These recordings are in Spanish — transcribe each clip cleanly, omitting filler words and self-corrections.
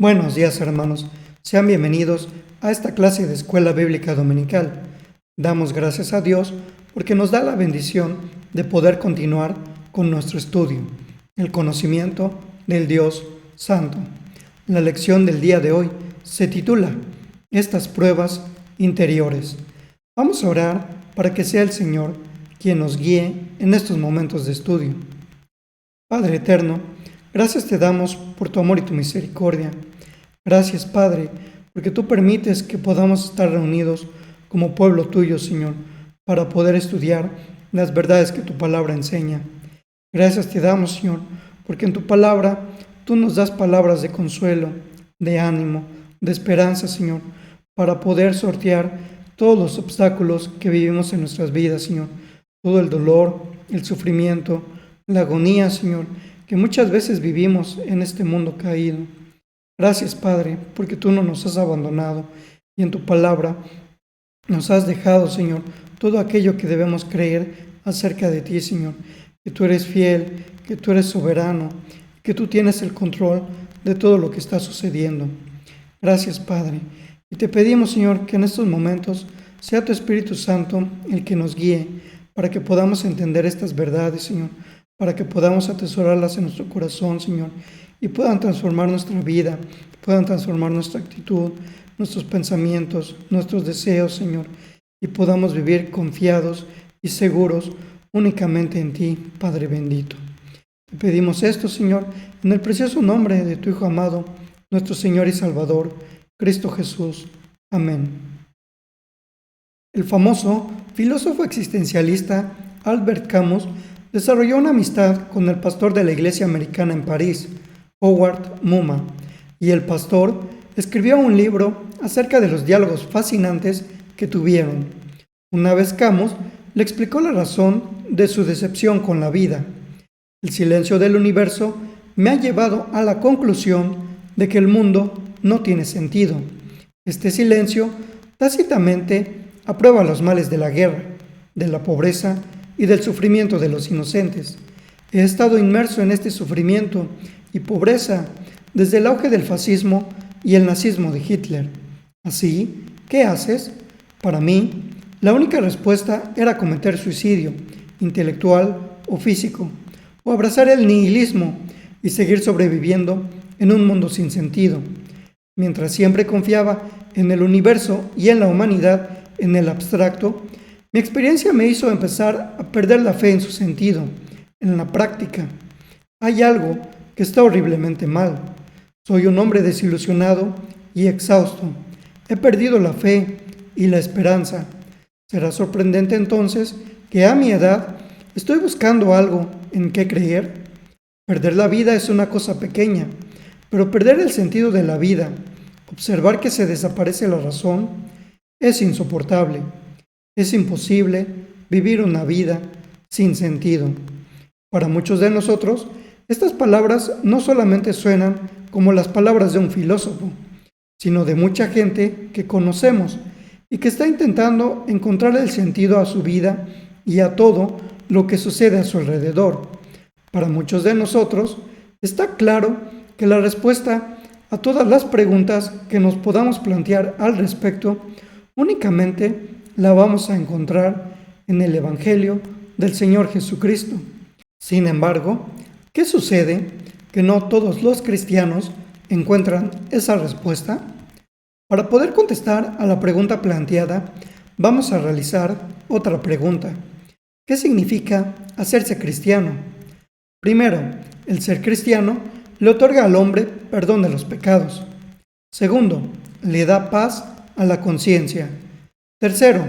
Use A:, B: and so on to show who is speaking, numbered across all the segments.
A: Buenos días, hermanos. Sean bienvenidos a esta clase de Escuela Bíblica Dominical. Damos gracias a Dios porque nos da la bendición de poder continuar con nuestro estudio, el conocimiento del Dios Santo. La lección del día de hoy se titula Estas pruebas interiores. Vamos a orar para que sea el Señor quien nos guíe en estos momentos de estudio. Padre eterno, gracias te damos por tu amor y tu misericordia. Gracias, Padre, porque tú permites que podamos estar reunidos como pueblo tuyo, Señor, para poder estudiar las verdades que tu palabra enseña. Gracias te damos, Señor, porque en tu palabra tú nos das palabras de consuelo, de ánimo, de esperanza, Señor, para poder sortear todos los obstáculos que vivimos en nuestras vidas, Señor. Todo el dolor, el sufrimiento, la agonía, Señor, que muchas veces vivimos en este mundo caído. Gracias, Padre, porque tú no nos has abandonado y en tu palabra nos has dejado, Señor, todo aquello que debemos creer acerca de ti, Señor, que tú eres fiel, que tú eres soberano, que tú tienes el control de todo lo que está sucediendo. Gracias, Padre, y te pedimos, Señor, que en estos momentos sea tu Espíritu Santo el que nos guíe para que podamos entender estas verdades, Señor, para que podamos atesorarlas en nuestro corazón, Señor, y puedan transformar nuestra vida, puedan transformar nuestra actitud, nuestros pensamientos, nuestros deseos, Señor, y podamos vivir confiados y seguros únicamente en ti, Padre bendito. Te pedimos esto, Señor, en el precioso nombre de tu Hijo amado, nuestro Señor y Salvador, Cristo Jesús. Amén. El famoso filósofo existencialista Albert Camus desarrolló una amistad con el pastor de la iglesia americana en París, Howard Muma, y el pastor escribió un libro acerca de los diálogos fascinantes que tuvieron. Una vez Camus le explicó la razón de su decepción con la vida. El silencio del universo me ha llevado a la conclusión de que el mundo no tiene sentido. Este silencio tácitamente aprueba los males de la guerra, de la pobreza y del sufrimiento de los inocentes. He estado inmerso en este sufrimiento y pobreza desde el auge del fascismo y el nazismo de Hitler. Así, ¿qué haces? Para mí, la única respuesta era cometer suicidio, intelectual o físico, o abrazar el nihilismo y seguir sobreviviendo en un mundo sin sentido. Mientras siempre confiaba en el universo y en la humanidad, en el abstracto, mi experiencia me hizo empezar a perder la fe en su sentido, en la práctica. Hay algo que está horriblemente mal. Soy un hombre desilusionado y exhausto. He perdido la fe y la esperanza. ¿Será sorprendente entonces que a mi edad estoy buscando algo en qué creer? Perder la vida es una cosa pequeña, pero perder el sentido de la vida, observar que se desaparece la razón, es insoportable. Es imposible vivir una vida sin sentido. Para muchos de nosotros, estas palabras no solamente suenan como las palabras de un filósofo, sino de mucha gente que conocemos y que está intentando encontrar el sentido a su vida y a todo lo que sucede a su alrededor. Para muchos de nosotros, está claro que la respuesta a todas las preguntas que nos podamos plantear al respecto únicamente la vamos a encontrar en el Evangelio del Señor Jesucristo. Sin embargo, ¿qué sucede? ¿Que no todos los cristianos encuentran esa respuesta? Para poder contestar a la pregunta planteada, vamos a realizar otra pregunta. ¿Qué significa hacerse cristiano? Primero, el ser cristiano le otorga al hombre perdón de los pecados. Segundo, le da paz a la conciencia. Tercero,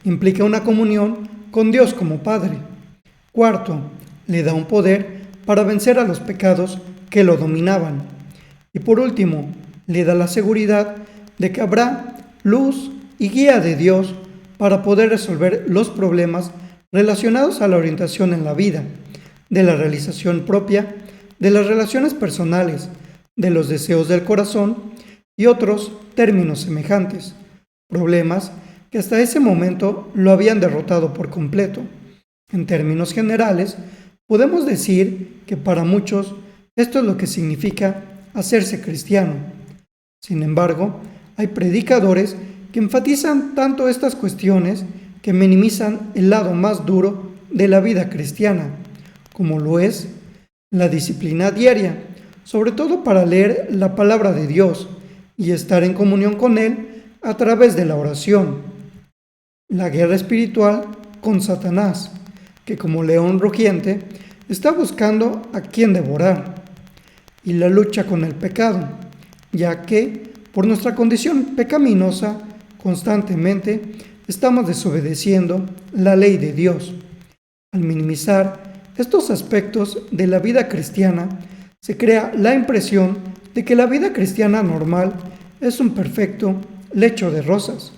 A: implica una comunión con Dios como Padre. Cuarto, le da un poder para vencer a los pecados que lo dominaban. Y por último, le da la seguridad de que habrá luz y guía de Dios para poder resolver los problemas relacionados a la orientación en la vida, de la realización propia, de las relaciones personales, de los deseos del corazón y otros términos semejantes, problemas que hasta ese momento lo habían derrotado por completo. En términos generales, podemos decir que para muchos esto es lo que significa hacerse cristiano. Sin embargo, hay predicadores que enfatizan tanto estas cuestiones que minimizan el lado más duro de la vida cristiana, como lo es la disciplina diaria, sobre todo para leer la palabra de Dios y estar en comunión con Él a través de la oración. La guerra espiritual con Satanás, que como león rugiente está buscando a quien devorar, y la lucha con el pecado, ya que por nuestra condición pecaminosa constantemente estamos desobedeciendo la ley de Dios. Al minimizar estos aspectos de la vida cristiana, se crea la impresión de que la vida cristiana normal es un perfecto lecho de rosas,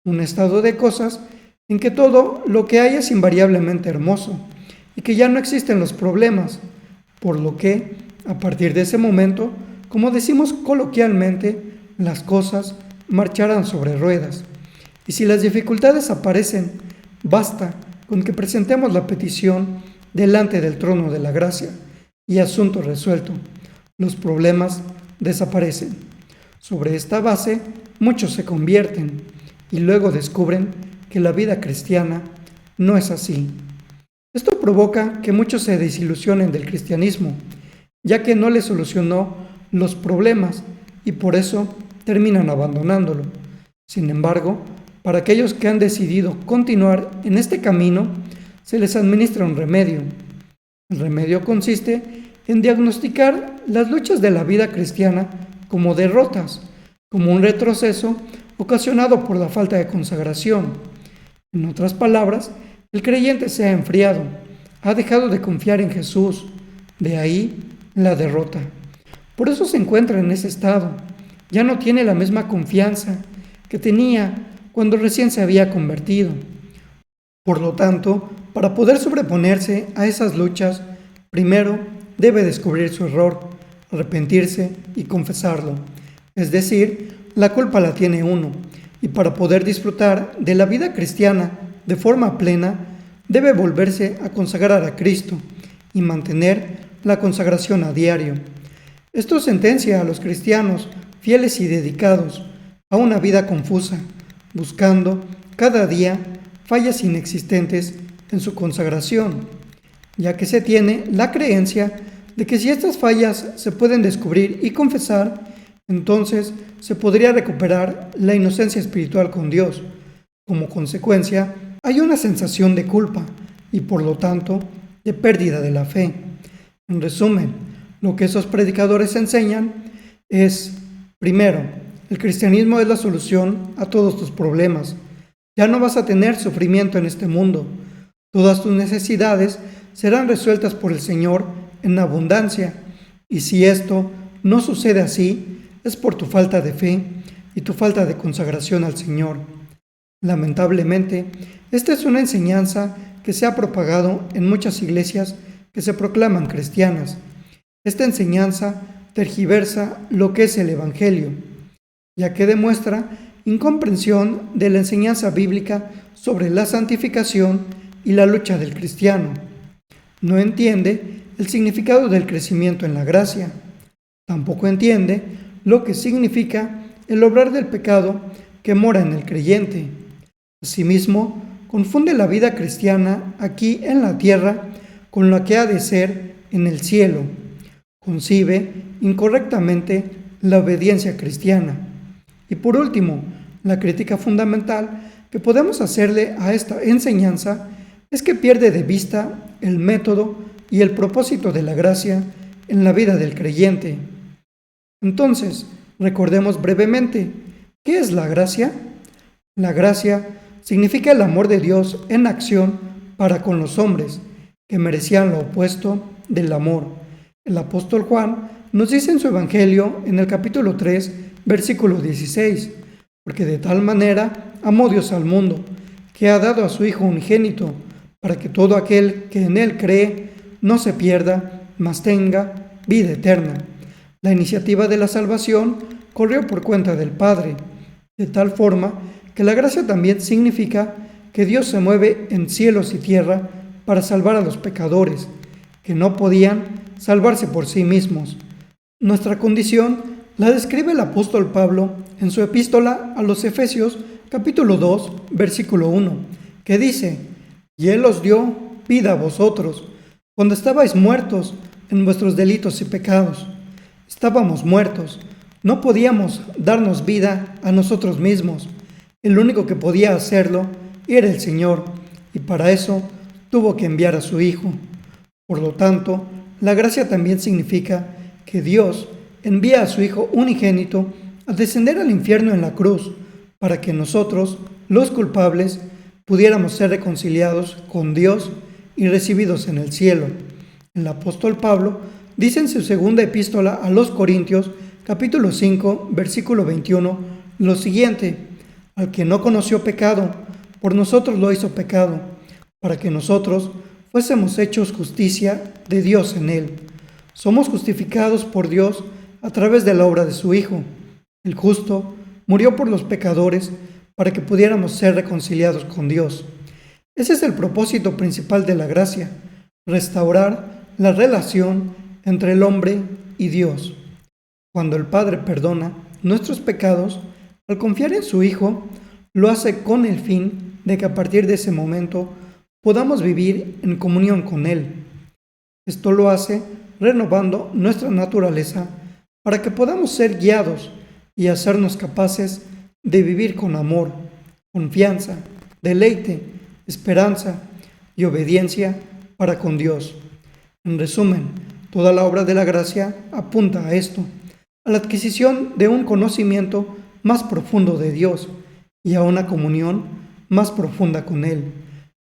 A: un estado de cosas en que todo lo que hay es invariablemente hermoso y que ya no existen los problemas, por lo que, a partir de ese momento, como decimos coloquialmente, las cosas marcharán sobre ruedas. Y si las dificultades aparecen, basta con que presentemos la petición delante del trono de la gracia y asunto resuelto. Los problemas desaparecen. Sobre esta base, muchos se convierten y luego descubren que la vida cristiana no es así. Esto provoca que muchos se desilusionen del cristianismo, ya que no les solucionó los problemas y por eso terminan abandonándolo. Sin embargo, para aquellos que han decidido continuar en este camino, se les administra un remedio. El remedio consiste en diagnosticar las luchas de la vida cristiana como derrotas, como un retroceso ocasionado por la falta de consagración. En otras palabras, el creyente se ha enfriado, ha dejado de confiar en Jesús, de ahí la derrota. Por eso se encuentra en ese estado, ya no tiene la misma confianza que tenía cuando recién se había convertido. Por lo tanto, para poder sobreponerse a esas luchas, primero debe descubrir su error, arrepentirse y confesarlo. Es decir, la culpa la tiene uno, y para poder disfrutar de la vida cristiana de forma plena, debe volverse a consagrar a Cristo y mantener la consagración a diario. Esto sentencia a los cristianos fieles y dedicados a una vida confusa, buscando cada día fallas inexistentes en su consagración, ya que se tiene la creencia de que si estas fallas se pueden descubrir y confesar, entonces se podría recuperar la inocencia espiritual con Dios. Como consecuencia, hay una sensación de culpa y por lo tanto de pérdida de la fe. En resumen, lo que esos predicadores enseñan es, primero, el cristianismo es la solución a todos tus problemas. Ya no vas a tener sufrimiento en este mundo. Todas tus necesidades serán resueltas por el Señor en abundancia. Y si esto no sucede así, es por tu falta de fe y tu falta de consagración al Señor. Lamentablemente, esta es una enseñanza que se ha propagado en muchas iglesias que se proclaman cristianas. Esta enseñanza tergiversa lo que es el Evangelio, ya que demuestra incomprensión de la enseñanza bíblica sobre la santificación y la lucha del cristiano. No entiende el significado del crecimiento en la gracia. Tampoco entiende lo que significa el obrar del pecado que mora en el creyente. Asimismo, confunde la vida cristiana aquí en la tierra con la que ha de ser en el cielo. Concibe incorrectamente la obediencia cristiana. Y por último, la crítica fundamental que podemos hacerle a esta enseñanza es que pierde de vista el método y el propósito de la gracia en la vida del creyente. Entonces, recordemos brevemente, ¿qué es la gracia? La gracia significa el amor de Dios en acción para con los hombres, que merecían lo opuesto del amor. El apóstol Juan nos dice en su Evangelio, en el capítulo 3, versículo 16, porque de tal manera amó Dios al mundo, que ha dado a su Hijo unigénito, para que todo aquel que en Él cree no se pierda, mas tenga vida eterna. La iniciativa de la salvación corrió por cuenta del Padre, de tal forma que la gracia también significa que Dios se mueve en cielos y tierra para salvar a los pecadores, que no podían salvarse por sí mismos. Nuestra condición la describe el apóstol Pablo en su epístola a los Efesios capítulo 2, versículo 1, que dice: «Y Él os dio vida a vosotros, cuando estabais muertos en vuestros delitos y pecados». Estábamos muertos, no podíamos darnos vida a nosotros mismos. El único que podía hacerlo era el Señor, y para eso tuvo que enviar a su Hijo. Por lo tanto, la gracia también significa que Dios envía a su Hijo unigénito a descender al infierno en la cruz, para que nosotros, los culpables, pudiéramos ser reconciliados con Dios y recibidos en el cielo. El apóstol Pablo dice en su segunda epístola a los Corintios, capítulo 5, versículo 21, lo siguiente: «Al que no conoció pecado, por nosotros lo hizo pecado, para que nosotros fuésemos hechos justicia de Dios en él». Somos justificados por Dios a través de la obra de su Hijo. El justo murió por los pecadores para que pudiéramos ser reconciliados con Dios. Ese es el propósito principal de la gracia: restaurar la relación entre el hombre y Dios. Cuando el Padre perdona nuestros pecados, al confiar en su Hijo, lo hace con el fin de que a partir de ese momento podamos vivir en comunión con Él. Esto lo hace renovando nuestra naturaleza para que podamos ser guiados y hacernos capaces de vivir con amor, confianza, deleite, esperanza y obediencia para con Dios. En resumen, toda la obra de la gracia apunta a esto, a la adquisición de un conocimiento más profundo de Dios y a una comunión más profunda con Él.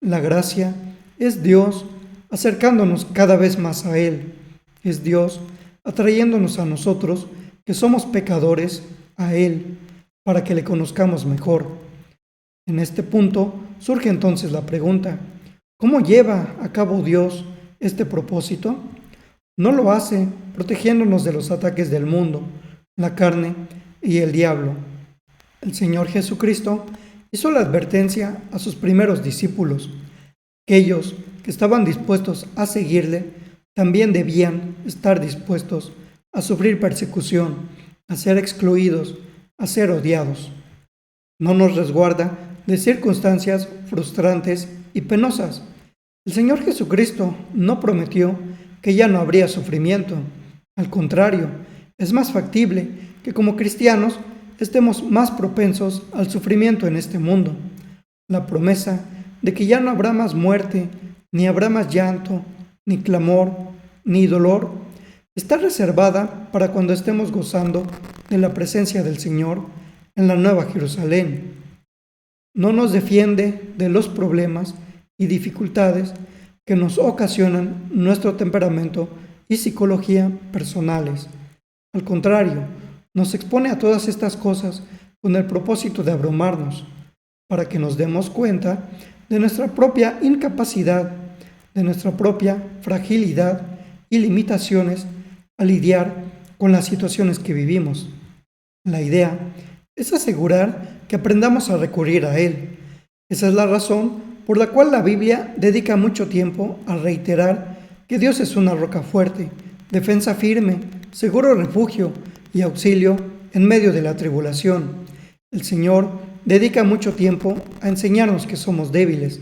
A: La gracia es Dios acercándonos cada vez más a Él. Es Dios atrayéndonos a nosotros, que somos pecadores, a Él, para que le conozcamos mejor. En este punto surge entonces la pregunta: ¿cómo lleva a cabo Dios este propósito? No lo hace protegiéndonos de los ataques del mundo, la carne y el diablo. El Señor Jesucristo hizo la advertencia a sus primeros discípulos. Aquellos que estaban dispuestos a seguirle también debían estar dispuestos a sufrir persecución, a ser excluidos, a ser odiados. No nos resguarda de circunstancias frustrantes y penosas. El Señor Jesucristo no prometió que ya no habría sufrimiento. Al contrario, es más factible que como cristianos estemos más propensos al sufrimiento en este mundo. La promesa de que ya no habrá más muerte, ni habrá más llanto, ni clamor, ni dolor, está reservada para cuando estemos gozando de la presencia del Señor en la Nueva Jerusalén. No nos defiende de los problemas y dificultades que nos ocasionan nuestro temperamento y psicología personales. Al contrario, nos expone a todas estas cosas con el propósito de abrumarnos, para que nos demos cuenta de nuestra propia incapacidad, de nuestra propia fragilidad y limitaciones a lidiar con las situaciones que vivimos. La idea es asegurar que aprendamos a recurrir a Él. Esa es la razón por la cual la Biblia dedica mucho tiempo a reiterar que Dios es una roca fuerte, defensa firme, seguro refugio y auxilio en medio de la tribulación. El Señor dedica mucho tiempo a enseñarnos que somos débiles.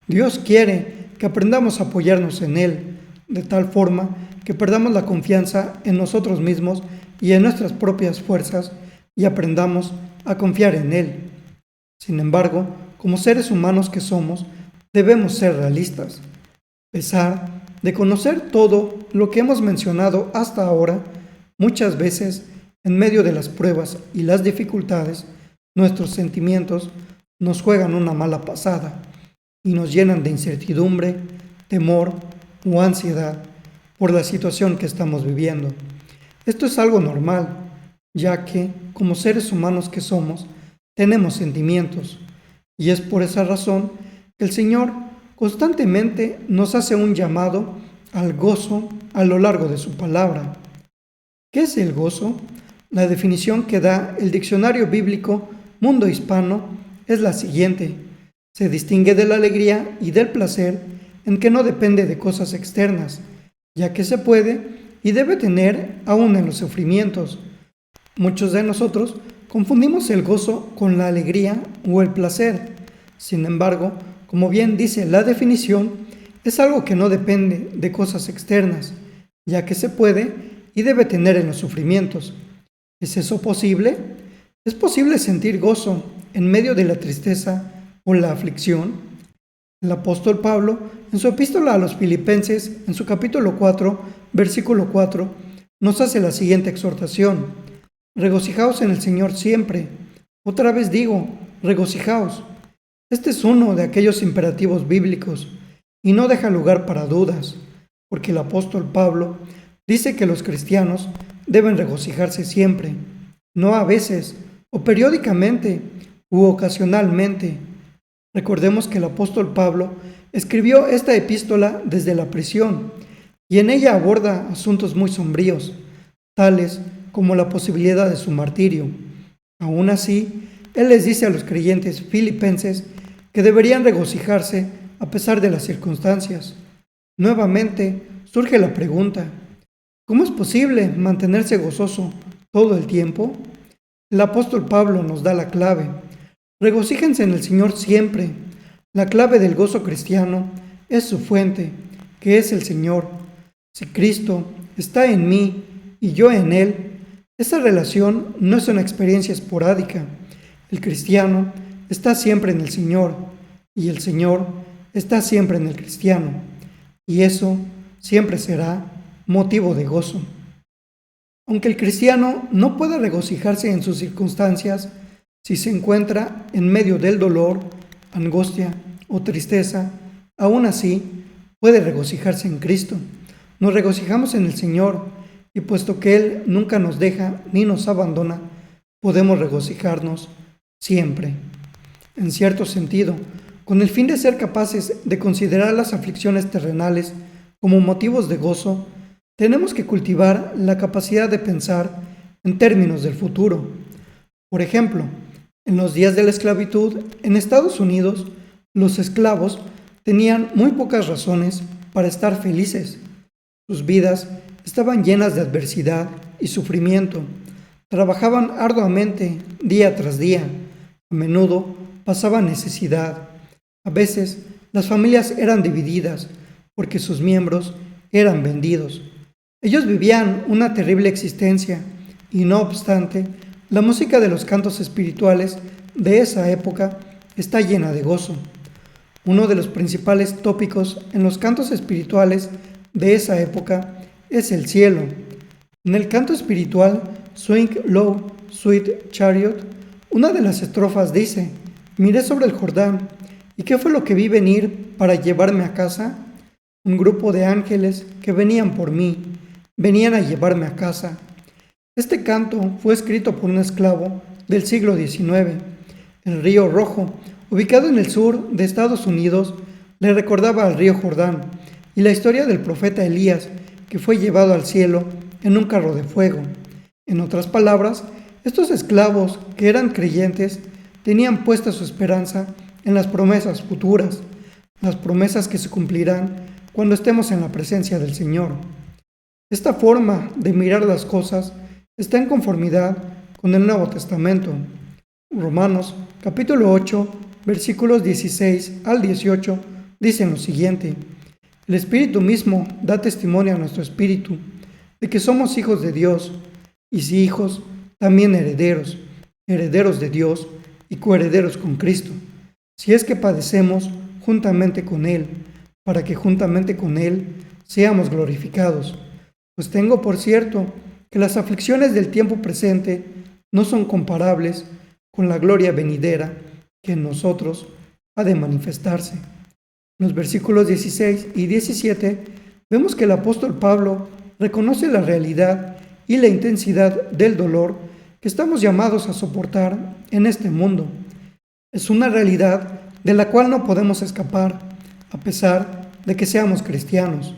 A: Dios quiere que aprendamos a apoyarnos en Él, de tal forma que perdamos la confianza en nosotros mismos y en nuestras propias fuerzas y aprendamos a confiar en Él. Sin embargo, como seres humanos que somos, debemos ser realistas. A pesar de conocer todo lo que hemos mencionado hasta ahora, muchas veces, en medio de las pruebas y las dificultades, nuestros sentimientos nos juegan una mala pasada y nos llenan de incertidumbre, temor o ansiedad por la situación que estamos viviendo. Esto es algo normal, ya que, como seres humanos que somos, tenemos sentimientos, y es por esa razón que el Señor constantemente nos hace un llamado al gozo a lo largo de su palabra. ¿Qué es el gozo? La definición que da el diccionario bíblico Mundo Hispano es la siguiente: se distingue de la alegría y del placer en que no depende de cosas externas, ya que se puede y debe tener aún en los sufrimientos. Muchos de nosotros confundimos el gozo con la alegría o el placer. Sin embargo, como bien dice la definición, es algo que no depende de cosas externas, ya que se puede y debe tener en los sufrimientos. ¿Es eso posible? ¿Es posible sentir gozo en medio de la tristeza o la aflicción? El apóstol Pablo, en su epístola a los Filipenses, en su capítulo 4, versículo 4, nos hace la siguiente exhortación: regocijaos en el Señor siempre. Otra vez digo, regocijaos. Este es uno de aquellos imperativos bíblicos y no deja lugar para dudas, porque el apóstol Pablo dice que los cristianos deben regocijarse siempre, no a veces o periódicamente u ocasionalmente. Recordemos que el apóstol Pablo escribió esta epístola desde la prisión y en ella aborda asuntos muy sombríos, tales como la posibilidad de su martirio. Aún así, él les dice a los creyentes filipenses que deberían regocijarse a pesar de las circunstancias. Nuevamente surge la pregunta: ¿cómo es posible mantenerse gozoso todo el tiempo? El apóstol Pablo nos da la clave: regocíjense en el Señor siempre. La clave del gozo cristiano es su fuente, que es el Señor. Si Cristo está en mí y yo en Él, esa relación no es una experiencia esporádica. El cristiano está siempre en el Señor y el Señor está siempre en el cristiano, y eso siempre será motivo de gozo. Aunque el cristiano no pueda regocijarse en sus circunstancias, si se encuentra en medio del dolor, angustia o tristeza, aún así puede regocijarse en Cristo. Nos regocijamos en el Señor, y puesto que Él nunca nos deja ni nos abandona, podemos regocijarnos siempre. En cierto sentido, con el fin de ser capaces de considerar las aflicciones terrenales como motivos de gozo, tenemos que cultivar la capacidad de pensar en términos del futuro. Por ejemplo, en los días de la esclavitud en Estados Unidos, los esclavos tenían muy pocas razones para estar felices. Sus vidas estaban llenas de adversidad y sufrimiento. Trabajaban arduamente día tras día. A menudo pasaban necesidad. A veces las familias eran divididas porque sus miembros eran vendidos. Ellos vivían una terrible existencia y no obstante, la música de los cantos espirituales de esa época está llena de gozo. Uno de los principales tópicos en los cantos espirituales de esa época es el cielo. En el canto espiritual Swing Low, Sweet Chariot, una de las estrofas dice: miré sobre el Jordán, ¿y qué fue lo que vi venir para llevarme a casa? Un grupo de ángeles que venían por mí, venían a llevarme a casa. Este canto fue escrito por un esclavo del siglo XIX. El río Rojo, ubicado en el sur de Estados Unidos, le recordaba al río Jordán y la historia del profeta Elías, que fue llevado al cielo en un carro de fuego. En otras palabras, estos esclavos que eran creyentes tenían puesta su esperanza en las promesas futuras, las promesas que se cumplirán cuando estemos en la presencia del Señor. Esta forma de mirar las cosas está en conformidad con el Nuevo Testamento. Romanos capítulo 8, versículos 16 al 18 dicen lo siguiente: el Espíritu mismo da testimonio a nuestro espíritu de que somos hijos de Dios, y si hijos, también herederos, herederos de Dios y coherederos con Cristo, si es que padecemos juntamente con Él, para que juntamente con Él seamos glorificados. Pues tengo por cierto que las aflicciones del tiempo presente no son comparables con la gloria venidera que en nosotros ha de manifestarse. En los versículos 16 y 17 vemos que el apóstol Pablo reconoce la realidad y la intensidad del dolor que estamos llamados a soportar en este mundo. Es una realidad de la cual no podemos escapar, a pesar de que seamos cristianos.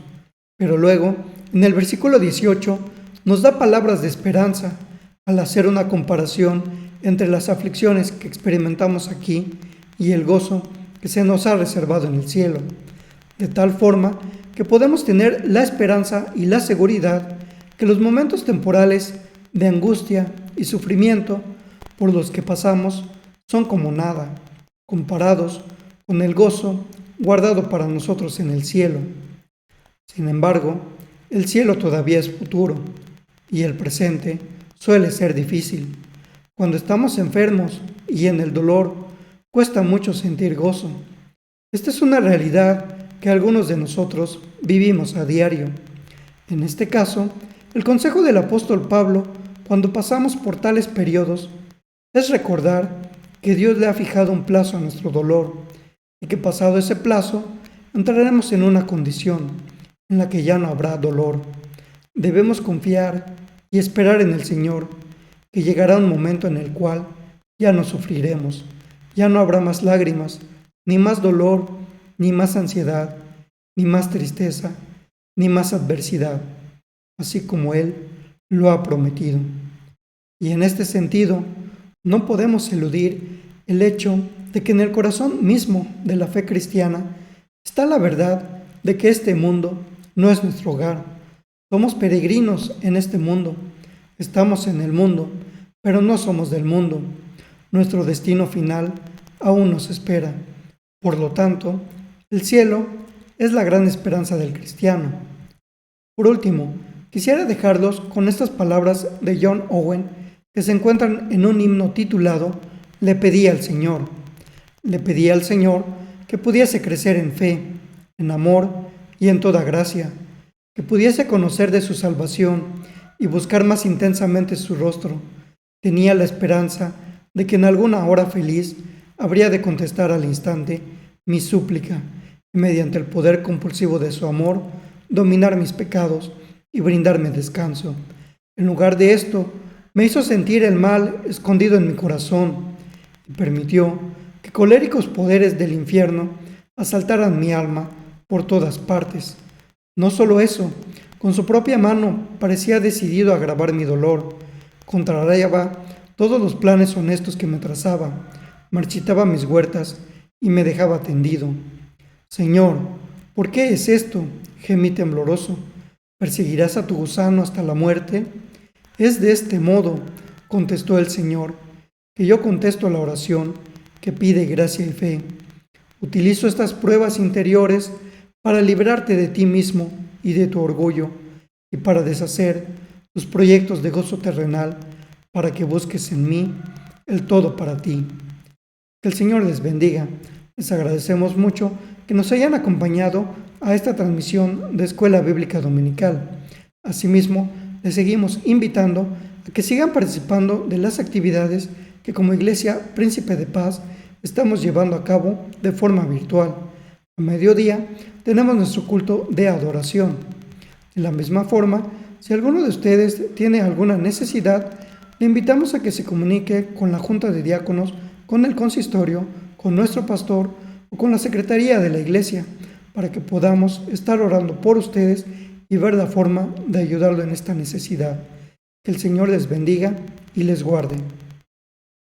A: Pero luego, en el versículo 18, nos da palabras de esperanza al hacer una comparación entre las aflicciones que experimentamos aquí y el gozo que se nos ha reservado en el cielo, de tal forma que podemos tener la esperanza y la seguridad que los momentos temporales de angustia y sufrimiento por los que pasamos son como nada, comparados con el gozo guardado para nosotros en el cielo. Sin embargo, el cielo todavía es futuro y el presente suele ser difícil. Cuando estamos enfermos y en el dolor, cuesta mucho sentir gozo. Esta es una realidad que algunos de nosotros vivimos a diario. En este caso, el consejo del apóstol Pablo, cuando pasamos por tales periodos, es recordar que Dios le ha fijado un plazo a nuestro dolor y que pasado ese plazo entraremos en una condición en la que ya no habrá dolor. Debemos confiar y esperar en el Señor, que llegará un momento en el cual ya no sufriremos, ya no habrá más lágrimas, ni más dolor, ni más ansiedad, ni más tristeza, ni más adversidad, así como Él lo ha prometido. Y en este sentido, no podemos eludir el hecho de que en el corazón mismo de la fe cristiana está la verdad de que este mundo no es nuestro hogar. Somos peregrinos en este mundo. Estamos en el mundo, pero no somos del mundo. Nuestro destino final aún nos espera. Por lo tanto, el cielo es la gran esperanza del cristiano. Por último, quisiera dejarlos con estas palabras de John Owen que se encuentran en un himno titulado Le pedí al Señor. Le pedí al Señor que pudiese crecer en fe, en amor y en toda gracia, que pudiese conocer de su salvación y buscar más intensamente su rostro. Tenía la esperanza de que en alguna hora feliz habría de contestar al instante mi súplica y mediante el poder compulsivo de su amor dominar mis pecados y brindarme descanso. En lugar de esto, me hizo sentir el mal escondido en mi corazón y permitió que coléricos poderes del infierno asaltaran mi alma por todas partes. No solo eso, con su propia mano parecía decidido a agravar mi dolor, contrariaba todos los planes honestos que me trazaba, marchitaba mis huertas y me dejaba tendido. Señor, ¿por qué es esto?, gemí tembloroso. ¿Perseguirás a tu gusano hasta la muerte? Es de este modo, contestó el Señor, que yo contesto la oración que pide gracia y fe. Utilizo estas pruebas interiores para librarte de ti mismo y de tu orgullo y para deshacer tus proyectos de gozo terrenal, para que busques en mí el todo para ti. Que el Señor les bendiga. Les agradecemos mucho que nos hayan acompañado a esta transmisión de Escuela Bíblica Dominical. Asimismo, les seguimos invitando a que sigan participando de las actividades que como Iglesia Príncipe de Paz estamos llevando a cabo de forma virtual. A mediodía tenemos nuestro culto de adoración. De la misma forma, si alguno de ustedes tiene alguna necesidad, le invitamos a que se comunique con la Junta de Diáconos, con el consistorio, con nuestro pastor o con la secretaría de la iglesia, para que podamos estar orando por ustedes y ver la forma de ayudarlo en esta necesidad. Que el Señor les bendiga y les guarde.